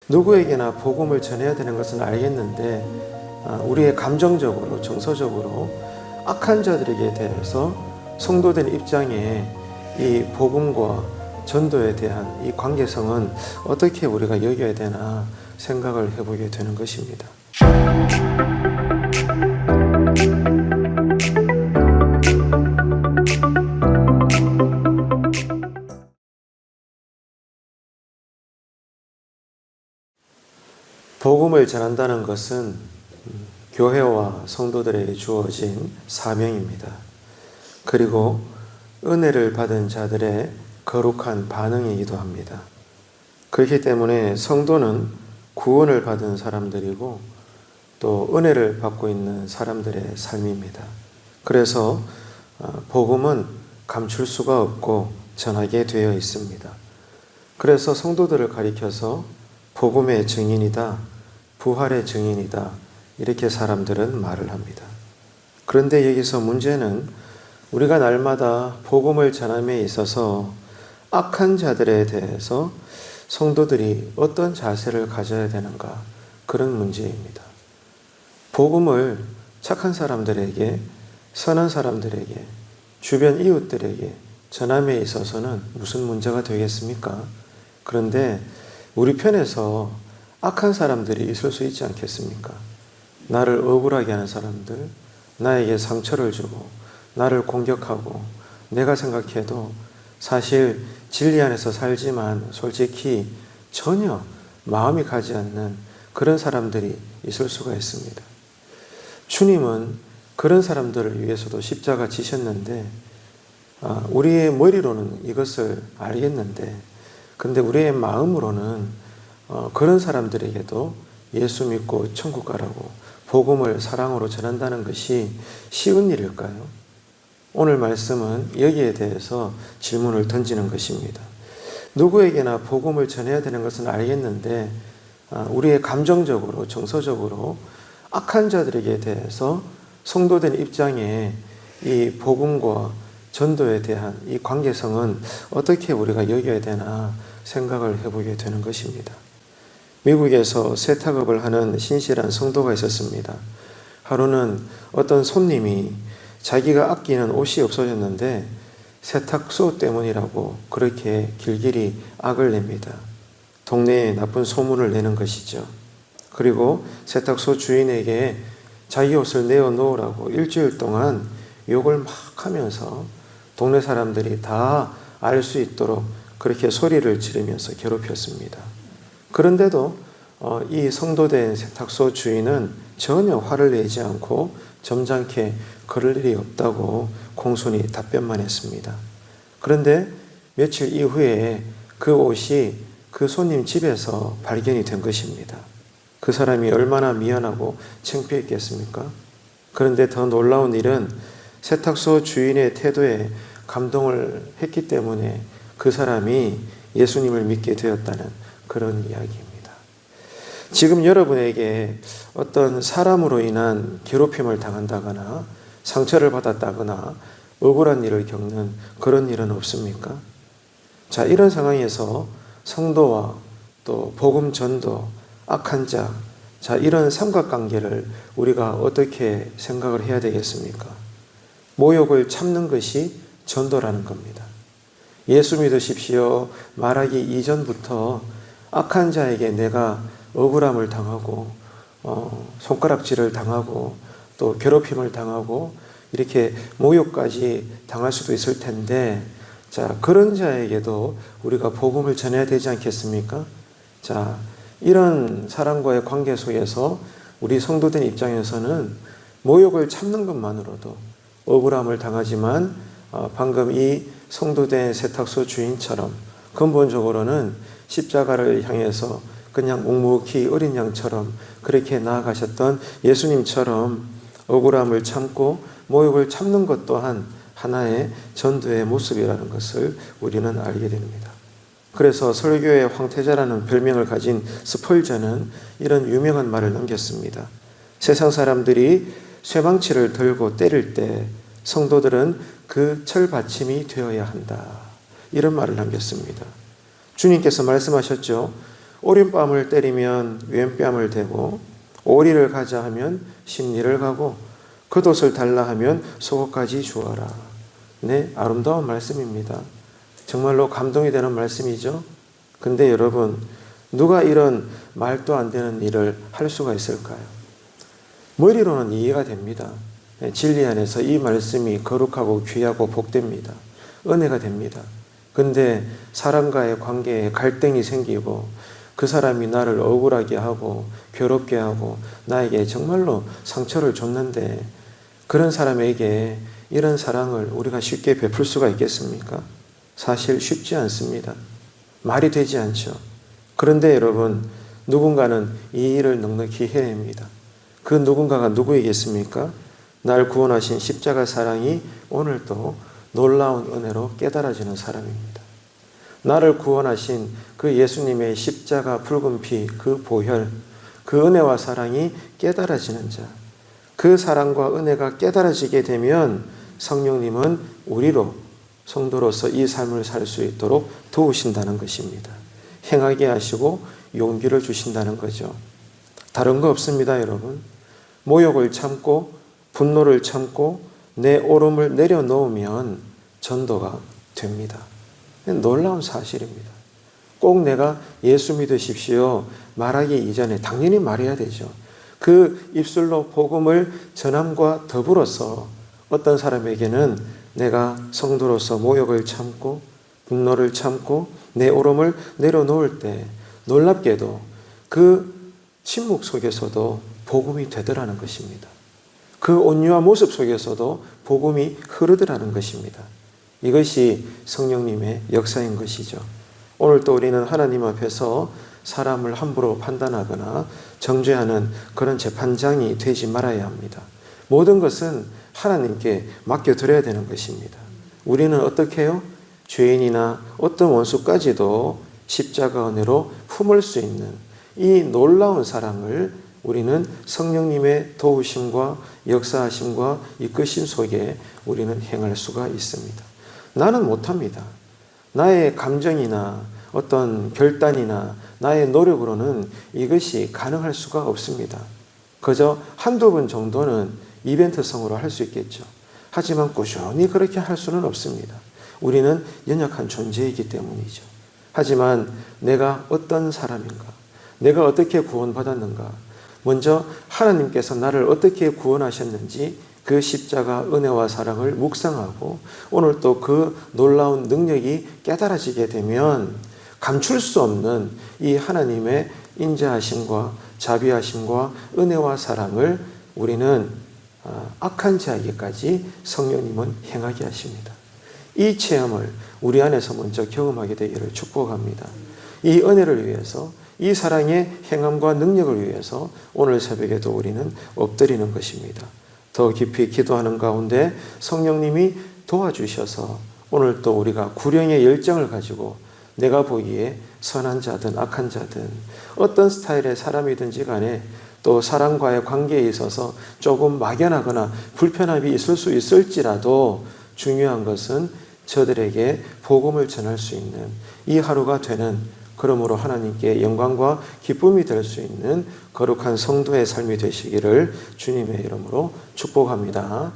누구에게나 복음을 전해야 되는 것은 알겠는데 우리의 감정적으로 정서적으로 악한 자들에게 대해서 성도된 입장에 이 복음과 전도에 대한 이 관계성은 어떻게 우리가 여겨야 되나 생각을 해보게 되는 것입니다. 복음을 전한다는 것은 교회와 성도들에게 주어진 사명입니다. 그리고 은혜를 받은 자들의 거룩한 반응이기도 합니다. 그렇기 때문에 성도는 구원을 받은 사람들이고 또 은혜를 받고 있는 사람들의 삶입니다. 그래서 복음은 감출 수가 없고 전하게 되어 있습니다. 그래서 성도들을 가리켜서 복음의 증인이다, 부활의 증인이다, 이렇게 사람들은 말을 합니다. 그런데 여기서 문제는 우리가 날마다 복음을 전함에 있어서 악한 자들에 대해서 성도들이 어떤 자세를 가져야 되는가, 그런 문제입니다. 복음을 착한 사람들에게, 선한 사람들에게, 주변 이웃들에게 전함에 있어서는 무슨 문제가 되겠습니까? 그런데 우리 편에서 악한 사람들이 있을 수 있지 않겠습니까? 나를 억울하게 하는 사람들, 나에게 상처를 주고 나를 공격하고, 내가 생각해도 사실 진리 안에서 살지만 솔직히 전혀 마음이 가지 않는 그런 사람들이 있을 수가 있습니다. 주님은 그런 사람들을 위해서도 십자가 지셨는데 우리의 머리로는 이것을 알겠는데, 근데 우리의 마음으로는 그런 사람들에게도 예수 믿고 천국 가라고 복음을 사랑으로 전한다는 것이 쉬운 일일까요? 오늘 말씀은 여기에 대해서 질문을 던지는 것입니다. 누구에게나 복음을 전해야 되는 것은 알겠는데 우리의 감정적으로 정서적으로 악한 자들에게 대해서 성도된 입장에 이 복음과 전도에 대한 이 관계성은 어떻게 우리가 여겨야 되나 생각을 해보게 되는 것입니다. 미국에서 세탁업을 하는 신실한 성도가 있었습니다. 하루는 어떤 손님이 자기가 아끼는 옷이 없어졌는데 세탁소 때문이라고 그렇게 길길이 악을 냅니다. 동네에 나쁜 소문을 내는 것이죠. 그리고 세탁소 주인에게 자기 옷을 내어놓으라고 일주일 동안 욕을 막 하면서 동네 사람들이 다 알 수 있도록 그렇게 소리를 지르면서 괴롭혔습니다. 그런데도 이 성도된 세탁소 주인은 전혀 화를 내지 않고 점잖게 그럴 일이 없다고 공손히 답변만 했습니다. 그런데 며칠 이후에 그 옷이 그 손님 집에서 발견이 된 것입니다. 그 사람이 얼마나 미안하고 창피했겠습니까? 그런데 더 놀라운 일은 세탁소 주인의 태도에 감동을 했기 때문에 그 사람이 예수님을 믿게 되었다는 그런 이야기입니다. 지금 여러분에게 어떤 사람으로 인한 괴롭힘을 당한다거나 상처를 받았다거나 억울한 일을 겪는 그런 일은 없습니까? 자, 이런 상황에서 성도와 또 복음 전도, 악한 자, 이런 삼각관계를 우리가 어떻게 생각을 해야 되겠습니까? 모욕을 참는 것이 전도라는 겁니다. 예수 믿으십시오 말하기 이전부터 악한 자에게 내가 억울함을 당하고 손가락질을 당하고 또 괴롭힘을 당하고 이렇게 모욕까지 당할 수도 있을 텐데, 자, 그런 자에게도 우리가 복음을 전해야 되지 않겠습니까? 자, 이런 사람과의 관계 속에서 우리 성도된 입장에서는 모욕을 참는 것만으로도 억울함을 당하지만 방금 이 성도된 세탁소 주인처럼 근본적으로는 십자가를 향해서 그냥 묵묵히 어린 양처럼 그렇게 나아가셨던 예수님처럼 억울함을 참고 모욕을 참는 것 또한 하나의 전도의 모습이라는 것을 우리는 알게 됩니다. 그래서 설교의 황태자라는 별명을 가진 스펄전은 이런 유명한 말을 남겼습니다. 세상 사람들이 쇠망치를 들고 때릴 때 성도들은 그 철받침이 되어야 한다. 이런 말을 남겼습니다. 주님께서 말씀하셨죠. 오른뺨을 때리면 왼뺨을 대고, 오리를 가자 하면 십리를 가고, 겉옷을 달라 하면 속옷까지 주어라. 네, 아름다운 말씀입니다. 정말로 감동이 되는 말씀이죠. 근데 여러분, 누가 이런 말도 안 되는 일을 할 수가 있을까요? 머리로는 이해가 됩니다. 진리 안에서 이 말씀이 거룩하고 귀하고 복됩니다. 은혜가 됩니다. 근데 사람과의 관계에 갈등이 생기고 그 사람이 나를 억울하게 하고 괴롭게 하고 나에게 정말로 상처를 줬는데 그런 사람에게 이런 사랑을 우리가 쉽게 베풀 수가 있겠습니까? 사실 쉽지 않습니다. 말이 되지 않죠. 그런데 여러분, 누군가는 이 일을 넉넉히 해냅니다. 그 누군가가 누구이겠습니까? 날 구원하신 십자가 사랑이 오늘도 놀라운 은혜로 깨달아지는 사람입니다. 나를 구원하신 그 예수님의 십자가 붉은 피, 그 보혈, 그 은혜와 사랑이 깨달아지는 자, 그 사랑과 은혜가 깨달아지게 되면 성령님은 우리로 성도로서 이 삶을 살 수 있도록 도우신다는 것입니다. 행하게 하시고 용기를 주신다는 거죠. 다른 거 없습니다, 여러분. 모욕을 참고 분노를 참고 내 오름을 내려놓으면 전도가 됩니다. 놀라운 사실입니다. 꼭 내가 예수 믿으십시오 말하기 이전에 당연히 말해야 되죠. 그 입술로 복음을 전함과 더불어서 어떤 사람에게는 내가 성도로서 모욕을 참고 분노를 참고 내 오름을 내려놓을 때 놀랍게도 그 침묵 속에서도 복음이 되더라는 것입니다. 그 온유한 모습 속에서도 복음이 흐르더라는 것입니다. 이것이 성령님의 역사인 것이죠. 오늘 또 우리는 하나님 앞에서 사람을 함부로 판단하거나 정죄하는 그런 재판장이 되지 말아야 합니다. 모든 것은 하나님께 맡겨드려야 되는 것입니다. 우리는 어떻게 해요? 죄인이나 어떤 원수까지도 십자가 은혜로 품을 수 있는 이 놀라운 사랑을 우리는 성령님의 도우심과 역사하심과 이끄심 속에 우리는 행할 수가 있습니다. 나는 못합니다. 나의 감정이나 어떤 결단이나 나의 노력으로는 이것이 가능할 수가 없습니다. 그저 한두 번 정도는 이벤트성으로 할 수 있겠죠. 하지만 꾸준히 그렇게 할 수는 없습니다. 우리는 연약한 존재이기 때문이죠. 하지만 내가 어떤 사람인가? 내가 어떻게 구원받았는가? 먼저 하나님께서 나를 어떻게 구원하셨는지 그 십자가 은혜와 사랑을 묵상하고 오늘 또 그 놀라운 능력이 깨달아지게 되면 감출 수 없는 이 하나님의 인자하심과 자비하심과 은혜와 사랑을 우리는 악한 자에게까지 성령님은 행하게 하십니다. 이 체험을 우리 안에서 먼저 경험하게 되기를 축복합니다. 이 은혜를 위해서 이 사랑의 행함과 능력을 위해서 오늘 새벽에도 우리는 엎드리는 것입니다. 더 깊이 기도하는 가운데 성령님이 도와주셔서 오늘 또 우리가 구령의 열정을 가지고 내가 보기에 선한 자든 악한 자든 어떤 스타일의 사람이든지 간에 또 사람과의 관계에 있어서 조금 막연하거나 불편함이 있을 수 있을지라도 중요한 것은 저들에게 복음을 전할 수 있는 이 하루가 되는, 그러므로 하나님께 영광과 기쁨이 될 수 있는 거룩한 성도의 삶이 되시기를 주님의 이름으로 축복합니다.